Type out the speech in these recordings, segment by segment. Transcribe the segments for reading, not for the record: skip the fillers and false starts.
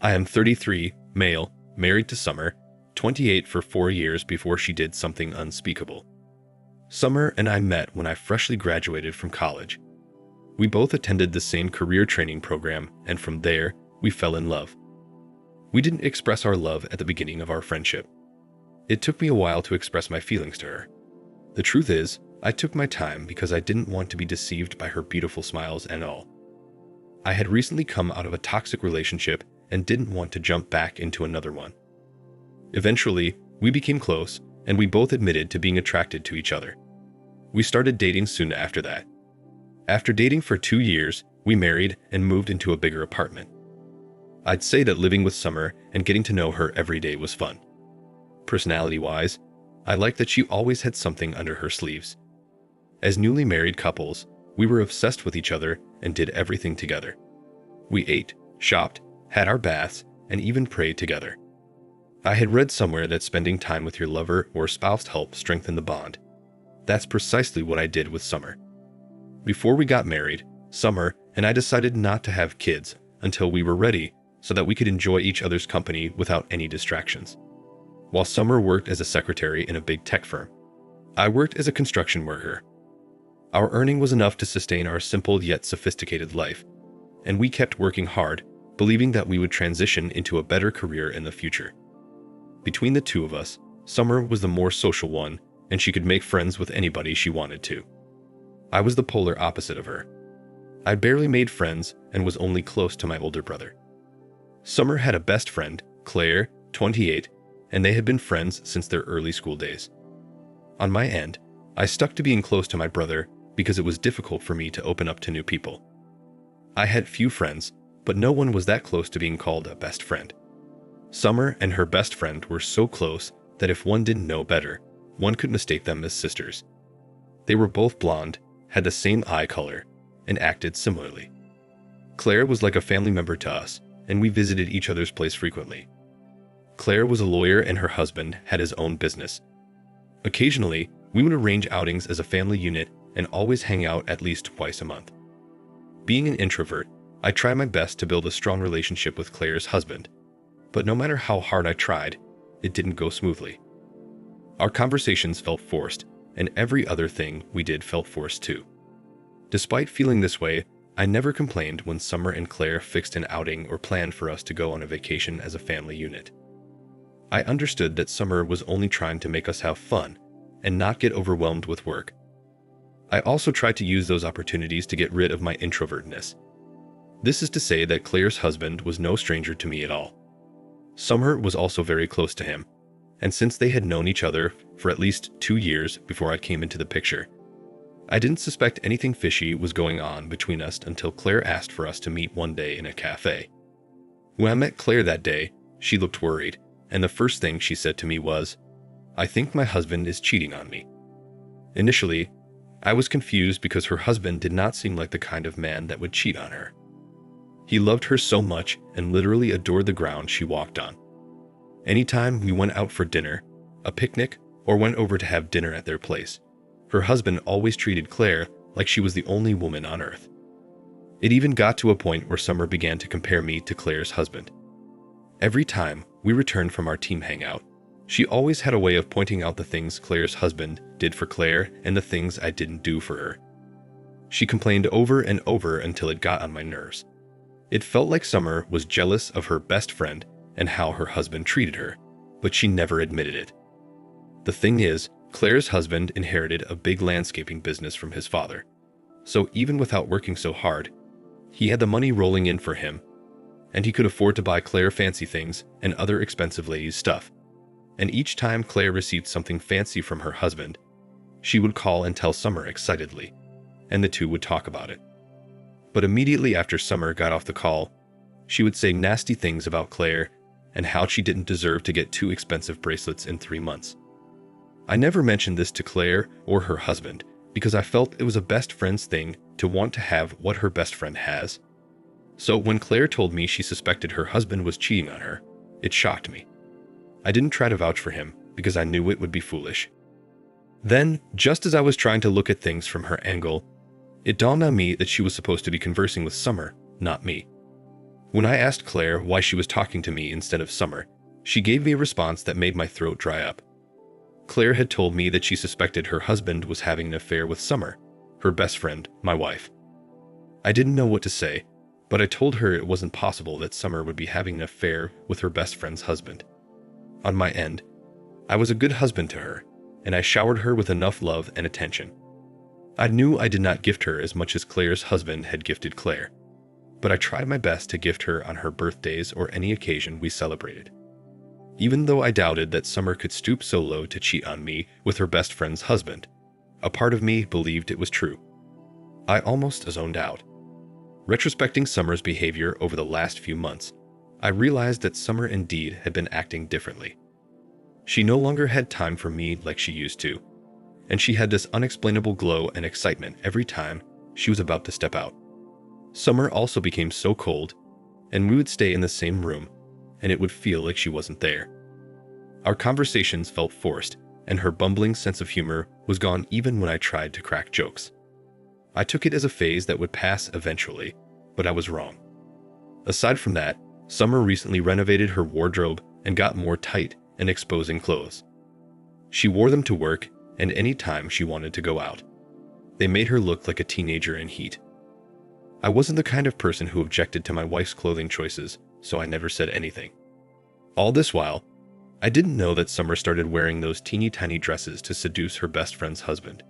I am 33, male, married to Summer, 28 for 4 years before she did something unspeakable. Summer and I met when I freshly graduated from college. We both attended the same career training program, and from there, we fell in love. We didn't express our love at the beginning of our friendship. It took me a while to express my feelings to her. The truth is, I took my time because I didn't want to be deceived by her beautiful smiles and all. I had recently come out of a toxic relationship and didn't want to jump back into another one. Eventually, we became close, and we both admitted to being attracted to each other. We started dating soon after that. After dating for 2 years, we married and moved into a bigger apartment. I'd say that living with Summer and getting to know her every day was fun. Personality-wise, I liked that she always had something under her sleeves. As newly married couples, we were obsessed with each other and did everything together. We ate, shopped, had our baths, and even prayed together. I had read somewhere that spending time with your lover or spouse helps strengthen the bond. That's precisely what I did with Summer. Before we got married, Summer and I decided not to have kids until we were ready so that we could enjoy each other's company without any distractions. While Summer worked as a secretary in a big tech firm, I worked as a construction worker. Our earning was enough to sustain our simple yet sophisticated life, and we kept working hard, believing that we would transition into a better career in the future. Between the two of us, Summer was the more social one, and she could make friends with anybody she wanted to. I was the polar opposite of her. I barely made friends and was only close to my older brother. Summer had a best friend, Claire, 28, and they had been friends since their early school days. On my end, I stuck to being close to my brother because it was difficult for me to open up to new people. I had few friends, but no one was that close to being called a best friend. Summer and her best friend were so close that if one didn't know better, one could mistake them as sisters. They were both blonde, had the same eye color, and acted similarly. Claire was like a family member to us, and we visited each other's place frequently. Claire was a lawyer and her husband had his own business. Occasionally, we would arrange outings as a family unit and always hang out at least twice a month. Being an introvert, I tried my best to build a strong relationship with Claire's husband, but no matter how hard I tried, it didn't go smoothly. Our conversations felt forced, and every other thing we did felt forced too. Despite feeling this way, I never complained when Summer and Claire fixed an outing or planned for us to go on a vacation as a family unit. I understood that Summer was only trying to make us have fun and not get overwhelmed with work. I also tried to use those opportunities to get rid of my introvertness. This is to say that Claire's husband was no stranger to me at all. Summer was also very close to him, and since they had known each other for at least 2 years before I came into the picture, I didn't suspect anything fishy was going on between us until Claire asked for us to meet one day in a cafe. When I met Claire that day, she looked worried, and the first thing she said to me was, "I think my husband is cheating on me." Initially, I was confused because her husband did not seem like the kind of man that would cheat on her. He loved her so much and literally adored the ground she walked on. Anytime we went out for dinner, a picnic, or went over to have dinner at their place, her husband always treated Claire like she was the only woman on earth. It even got to a point where Summer began to compare me to Claire's husband. Every time we returned from our team hangout, she always had a way of pointing out the things Claire's husband did for Claire and the things I didn't do for her. She complained over and over until it got on my nerves. It felt like Summer was jealous of her best friend and how her husband treated her, but she never admitted it. The thing is, Claire's husband inherited a big landscaping business from his father, so even without working so hard, he had the money rolling in for him, and he could afford to buy Claire fancy things and other expensive ladies' stuff. And each time Claire received something fancy from her husband, she would call and tell Summer excitedly, and the two would talk about it. But immediately after Summer got off the call, she would say nasty things about Claire and how she didn't deserve to get 2 expensive bracelets in 3 months. I never mentioned this to Claire or her husband because I felt it was a best friend's thing to want to have what her best friend has. So when Claire told me she suspected her husband was cheating on her, it shocked me. I didn't try to vouch for him because I knew it would be foolish. Then, just as I was trying to look at things from her angle, it dawned on me that she was supposed to be conversing with Summer, not me. When I asked Claire why she was talking to me instead of Summer, she gave me a response that made my throat dry up. Claire had told me that she suspected her husband was having an affair with Summer, her best friend, my wife. I didn't know what to say, but I told her it wasn't possible that Summer would be having an affair with her best friend's husband. On my end, I was a good husband to her, and I showered her with enough love and attention. I knew I did not gift her as much as Claire's husband had gifted Claire, but I tried my best to gift her on her birthdays or any occasion we celebrated. Even though I doubted that Summer could stoop so low to cheat on me with her best friend's husband, a part of me believed it was true. I almost zoned out. Retrospecting Summer's behavior over the last few months, I realized that Summer indeed had been acting differently. She no longer had time for me like she used to, and she had this unexplainable glow and excitement every time she was about to step out. Summer also became so cold, and we would stay in the same room, and it would feel like she wasn't there. Our conversations felt forced, and her bumbling sense of humor was gone even when I tried to crack jokes. I took it as a phase that would pass eventually, but I was wrong. Aside from that, Summer recently renovated her wardrobe and got more tight and exposing clothes. She wore them to work and any time she wanted to go out. They made her look like a teenager in heat. I wasn't the kind of person who objected to my wife's clothing choices, so I never said anything. All this while, I didn't know that Summer started wearing those teeny tiny dresses to seduce her best friend's husband.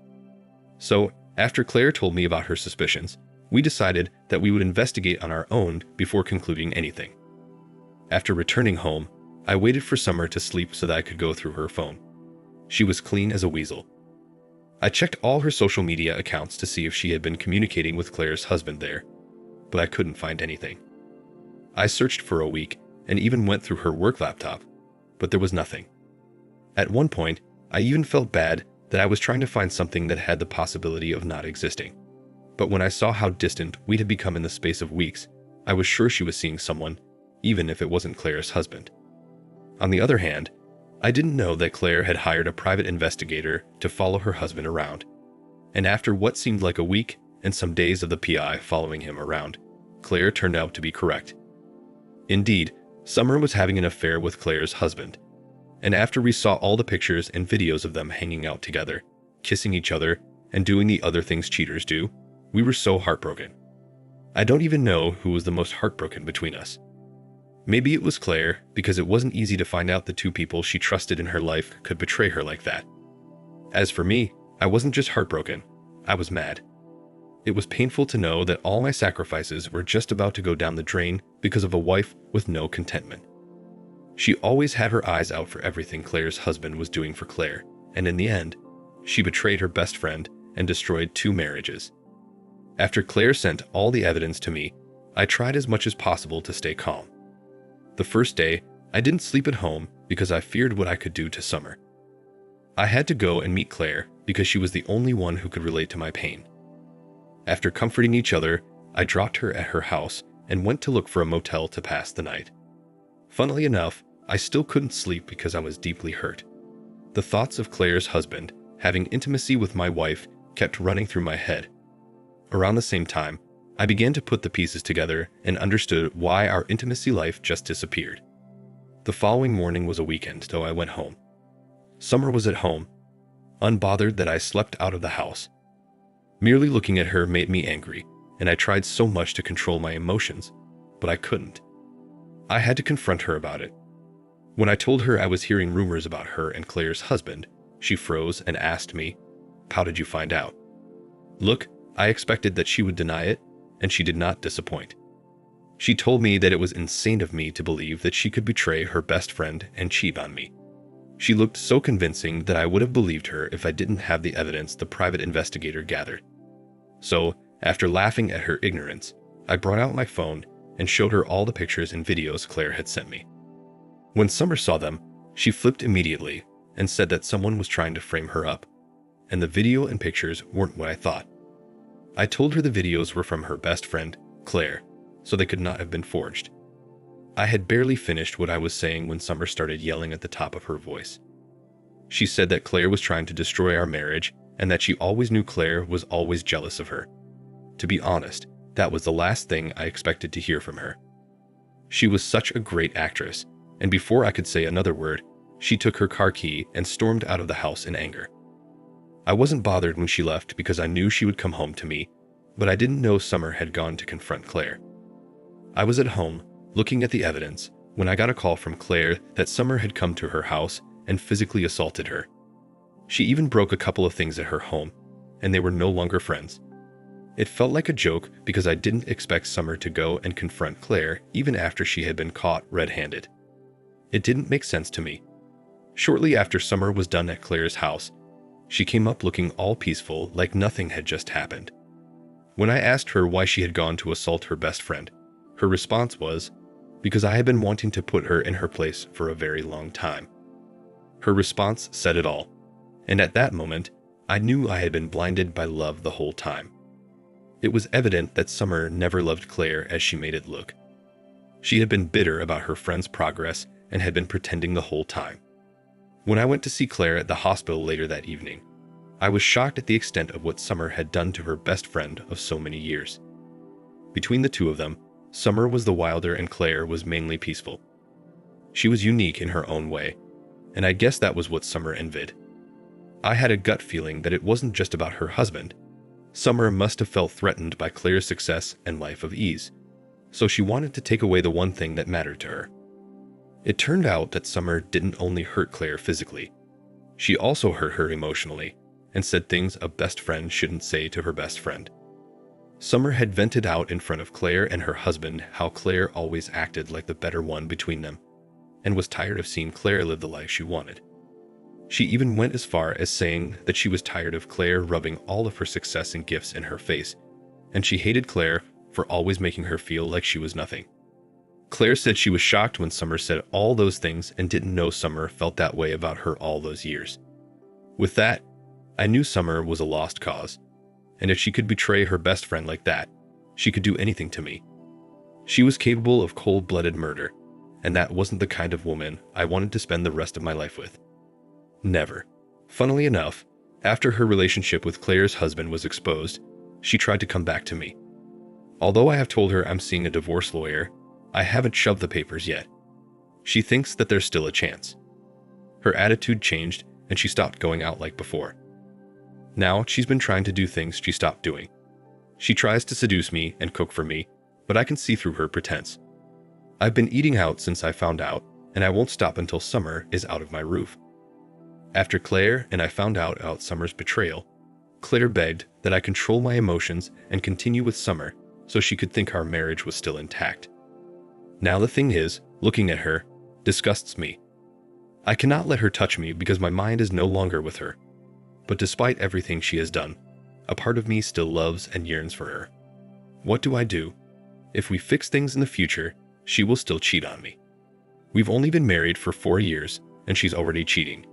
So, after Claire told me about her suspicions, we decided that we would investigate on our own before concluding anything. After returning home, I waited for Summer to sleep so that I could go through her phone. She was clean as a weasel. I checked all her social media accounts to see if she had been communicating with Claire's husband there, but I couldn't find anything. I searched for a week and even went through her work laptop, but there was nothing. At one point, I even felt bad that I was trying to find something that had the possibility of not existing. But when I saw how distant we had become in the space of weeks, I was sure she was seeing someone, even if it wasn't Claire's husband. On the other hand, I didn't know that Claire had hired a private investigator to follow her husband around. And after what seemed like a week and some days of the PI following him around, Claire turned out to be correct. Indeed, Summer was having an affair with Claire's husband. And after we saw all the pictures and videos of them hanging out together, kissing each other, and doing the other things cheaters do, we were so heartbroken. I don't even know who was the most heartbroken between us. Maybe it was Claire, because it wasn't easy to find out the two people she trusted in her life could betray her like that. As for me, I wasn't just heartbroken, I was mad. It was painful to know that all my sacrifices were just about to go down the drain because of a wife with no contentment. She always had her eyes out for everything Claire's husband was doing for Claire, and in the end, she betrayed her best friend and destroyed 2 marriages. After Claire sent all the evidence to me, I tried as much as possible to stay calm. The first day, I didn't sleep at home because I feared what I could do to Summer. I had to go and meet Claire because she was the only one who could relate to my pain. After comforting each other, I dropped her at her house and went to look for a motel to pass the night. Funnily enough, I still couldn't sleep because I was deeply hurt. The thoughts of Claire's husband having intimacy with my wife kept running through my head. Around the same time, I began to put the pieces together and understood why our intimacy life just disappeared. The following morning was a weekend, so I went home. Summer was at home, unbothered that I slept out of the house. Merely looking at her made me angry, and I tried so much to control my emotions, but I couldn't. I had to confront her about it. When I told her I was hearing rumors about her and Claire's husband, she froze and asked me, "How did you find out?" Look, I expected that she would deny it, and she did not disappoint. She told me that it was insane of me to believe that she could betray her best friend and cheat on me. She looked so convincing that I would have believed her if I didn't have the evidence the private investigator gathered. So, after laughing at her ignorance, I brought out my phone and showed her all the pictures and videos Claire had sent me. When Summer saw them, she flipped immediately and said that someone was trying to frame her up, and the video and pictures weren't what I thought. I told her the videos were from her best friend, Claire, so they could not have been forged. I had barely finished what I was saying when Summer started yelling at the top of her voice. She said that Claire was trying to destroy our marriage and that she always knew Claire was always jealous of her. To be honest, that was the last thing I expected to hear from her. She was such a great actress, and before I could say another word, she took her car key and stormed out of the house in anger. I wasn't bothered when she left because I knew she would come home to me, but I didn't know Summer had gone to confront Claire. I was at home, looking at the evidence, when I got a call from Claire that Summer had come to her house and physically assaulted her. She even broke a couple of things at her home, and they were no longer friends. It felt like a joke because I didn't expect Summer to go and confront Claire even after she had been caught red-handed. It didn't make sense to me. Shortly after Summer was done at Claire's house, she came up looking all peaceful, like nothing had just happened. When I asked her why she had gone to assault her best friend, her response was, "Because I had been wanting to put her in her place for a very long time." Her response said it all, and at that moment, I knew I had been blinded by love the whole time. It was evident that Summer never loved Claire as she made it look. She had been bitter about her friend's progress and had been pretending the whole time. When I went to see Claire at the hospital later that evening, I was shocked at the extent of what Summer had done to her best friend of so many years. Between the two of them, Summer was the wilder and Claire was mainly peaceful. She was unique in her own way, and I guess that was what Summer envied. I had a gut feeling that it wasn't just about her husband. Summer must have felt threatened by Claire's success and life of ease, so she wanted to take away the one thing that mattered to her. It turned out that Summer didn't only hurt Claire physically, she also hurt her emotionally and said things a best friend shouldn't say to her best friend. Summer had vented out in front of Claire and her husband how Claire always acted like the better one between them, and was tired of seeing Claire live the life she wanted. She even went as far as saying that she was tired of Claire rubbing all of her success and gifts in her face, and she hated Claire for always making her feel like she was nothing. Claire said she was shocked when Summer said all those things and didn't know Summer felt that way about her all those years. With that, I knew Summer was a lost cause, and if she could betray her best friend like that, she could do anything to me. She was capable of cold-blooded murder, and that wasn't the kind of woman I wanted to spend the rest of my life with. Never. Funnily enough, after her relationship with Claire's husband was exposed, she tried to come back to me. Although I have told her I'm seeing a divorce lawyer, I haven't shoved the papers yet. She thinks that there's still a chance. Her attitude changed and she stopped going out like before. Now she's been trying to do things she stopped doing. She tries to seduce me and cook for me, but I can see through her pretense. I've been eating out since I found out, and I won't stop until Summer is out of my roof. After Claire and I found out about Summer's betrayal, Claire begged that I control my emotions and continue with Summer so she could think our marriage was still intact. Now the thing is, looking at her disgusts me. I cannot let her touch me because my mind is no longer with her. But despite everything she has done, a part of me still loves and yearns for her. What do I do? If we fix things in the future, she will still cheat on me. We've only been married for 4 years, and she's already cheating.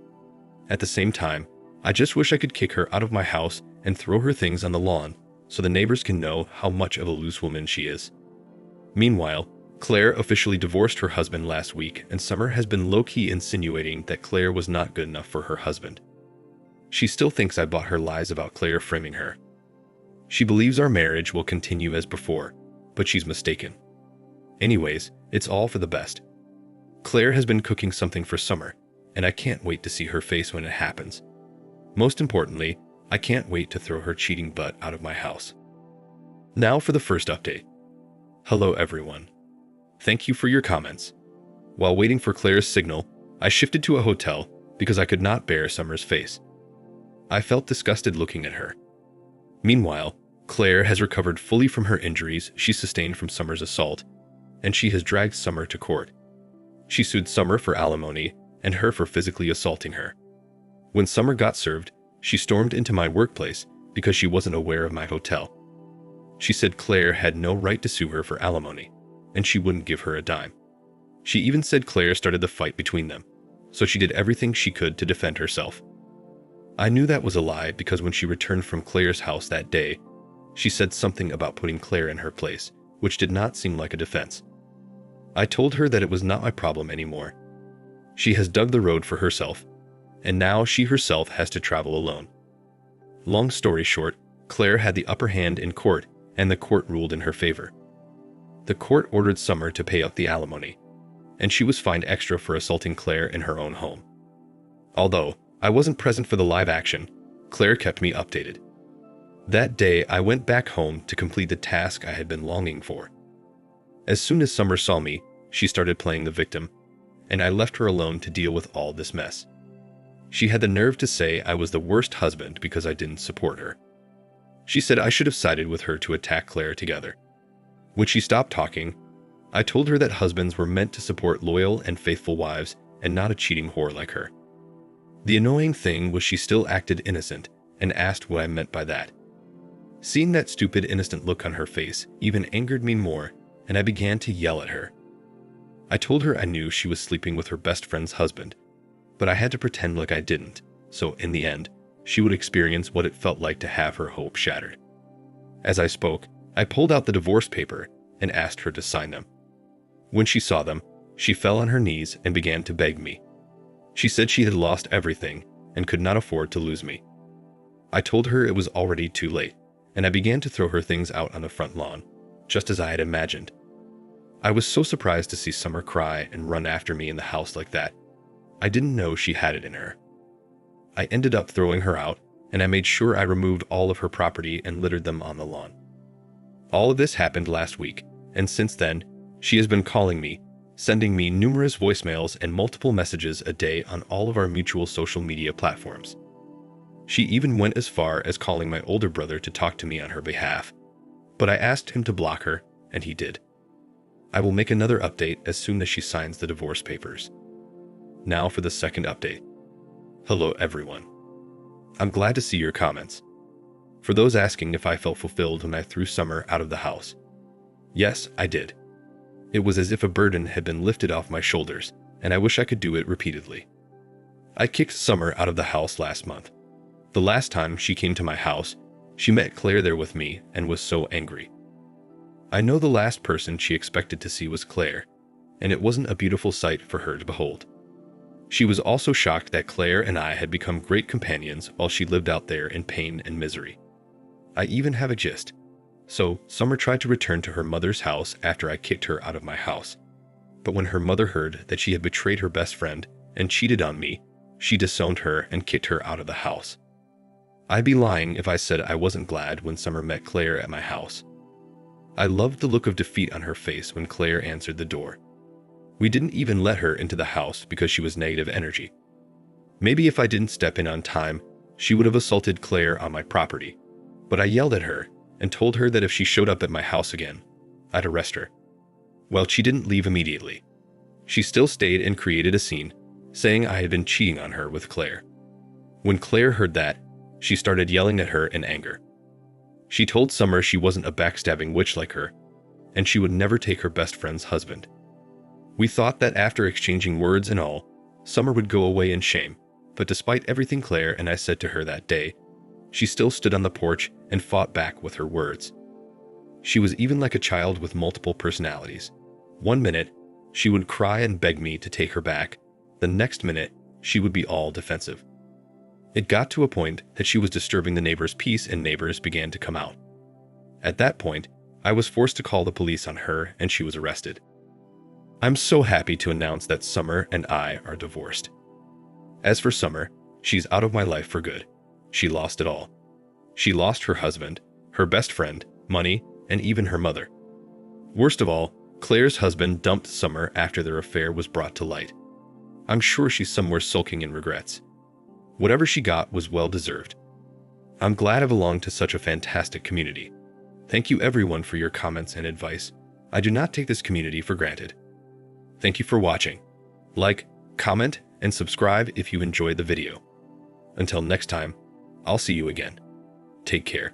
At the same time, I just wish I could kick her out of my house and throw her things on the lawn so the neighbors can know how much of a loose woman she is. Meanwhile, Claire officially divorced her husband last week, and Summer has been low-key insinuating that Claire was not good enough for her husband. She still thinks I bought her lies about Claire framing her. She believes our marriage will continue as before, but she's mistaken. Anyways, it's all for the best. Claire has been cooking something for Summer, and I can't wait to see her face when it happens. Most importantly, I can't wait to throw her cheating butt out of my house. Now for the first update. Hello everyone. Thank you for your comments. While waiting for Claire's signal, I shifted to a hotel because I could not bear Summer's face. I felt disgusted looking at her. Meanwhile, Claire has recovered fully from her injuries she sustained from Summer's assault, and she has dragged Summer to court. She sued Summer for alimony and her for physically assaulting her. When Summer got served, she stormed into my workplace because she wasn't aware of my hotel. She said Claire had no right to sue her for alimony, and she wouldn't give her a dime. She even said Claire started the fight between them, so she did everything she could to defend herself. I knew that was a lie because when she returned from Claire's house that day, she said something about putting Claire in her place, which did not seem like a defense. I told her that it was not my problem anymore. She has dug the road for herself, and now she herself has to travel alone. Long story short, Claire had the upper hand in court, and the court ruled in her favor. The court ordered Summer to pay out the alimony, and she was fined extra for assaulting Claire in her own home. Although I wasn't present for the live action, Claire kept me updated. That day, I went back home to complete the task I had been longing for. As soon as Summer saw me, she started playing the victim, and I left her alone to deal with all this mess. She had the nerve to say I was the worst husband because I didn't support her. She said I should have sided with her to attack Claire together. When she stopped talking, I told her that husbands were meant to support loyal and faithful wives and not a cheating whore like her. The annoying thing was she still acted innocent and asked what I meant by that. Seeing that stupid, innocent look on her face even angered me more, and I began to yell at her. I told her I knew she was sleeping with her best friend's husband, but I had to pretend like I didn't, so in the end, she would experience what it felt like to have her hope shattered. As I spoke, I pulled out the divorce paper and asked her to sign them. When she saw them, she fell on her knees and began to beg me. She said she had lost everything and could not afford to lose me. I told her it was already too late, and I began to throw her things out on the front lawn, just as I had imagined. I was so surprised to see Summer cry and run after me in the house like that. I didn't know she had it in her. I ended up throwing her out, and I made sure I removed all of her property and littered them on the lawn. All of this happened last week, and since then, she has been calling me, sending me numerous voicemails and multiple messages a day on all of our mutual social media platforms. She even went as far as calling my older brother to talk to me on her behalf, but I asked him to block her, and he did. I will make another update as soon as she signs the divorce papers. Now for the second update. Hello everyone. I'm glad to see your comments. For those asking if I felt fulfilled when I threw Summer out of the house, yes, I did. It was as if a burden had been lifted off my shoulders, and I wish I could do it repeatedly. I kicked Summer out of the house last month. The last time she came to my house, she met Claire there with me and was so angry. I know the last person she expected to see was Claire, and it wasn't a beautiful sight for her to behold. She was also shocked that Claire and I had become great companions while she lived out there in pain and misery. I even have a gist. So, Summer tried to return to her mother's house after I kicked her out of my house. But when her mother heard that she had betrayed her best friend and cheated on me, she disowned her and kicked her out of the house. I'd be lying if I said I wasn't glad when Summer met Claire at my house. I loved the look of defeat on her face when Claire answered the door. We didn't even let her into the house because she was negative energy. Maybe if I didn't step in on time, she would have assaulted Claire on my property. But I yelled at her and told her that if she showed up at my house again, I'd arrest her. Well, she didn't leave immediately. She still stayed and created a scene, saying I had been cheating on her with Claire. When Claire heard that, she started yelling at her in anger. She told Summer she wasn't a backstabbing witch like her, and she would never take her best friend's husband. We thought that after exchanging words and all, Summer would go away in shame, but despite everything Claire and I said to her that day, she still stood on the porch and fought back with her words. She was even like a child with multiple personalities. One minute, she would cry and beg me to take her back. The next minute, she would be all defensive. It got to a point that she was disturbing the neighbors' peace and neighbors began to come out. At that point, I was forced to call the police on her and she was arrested. I'm so happy to announce that Summer and I are divorced. As for Summer, she's out of my life for good. She lost it all. She lost her husband, her best friend, money, and even her mother. Worst of all, Claire's husband dumped Summer after their affair was brought to light. I'm sure she's somewhere sulking in regrets. Whatever she got was well deserved. I'm glad I belong to such a fantastic community. Thank you everyone for your comments and advice. I do not take this community for granted. Thank you for watching. Like, comment, and subscribe if you enjoyed the video. Until next time, I'll see you again. Take care.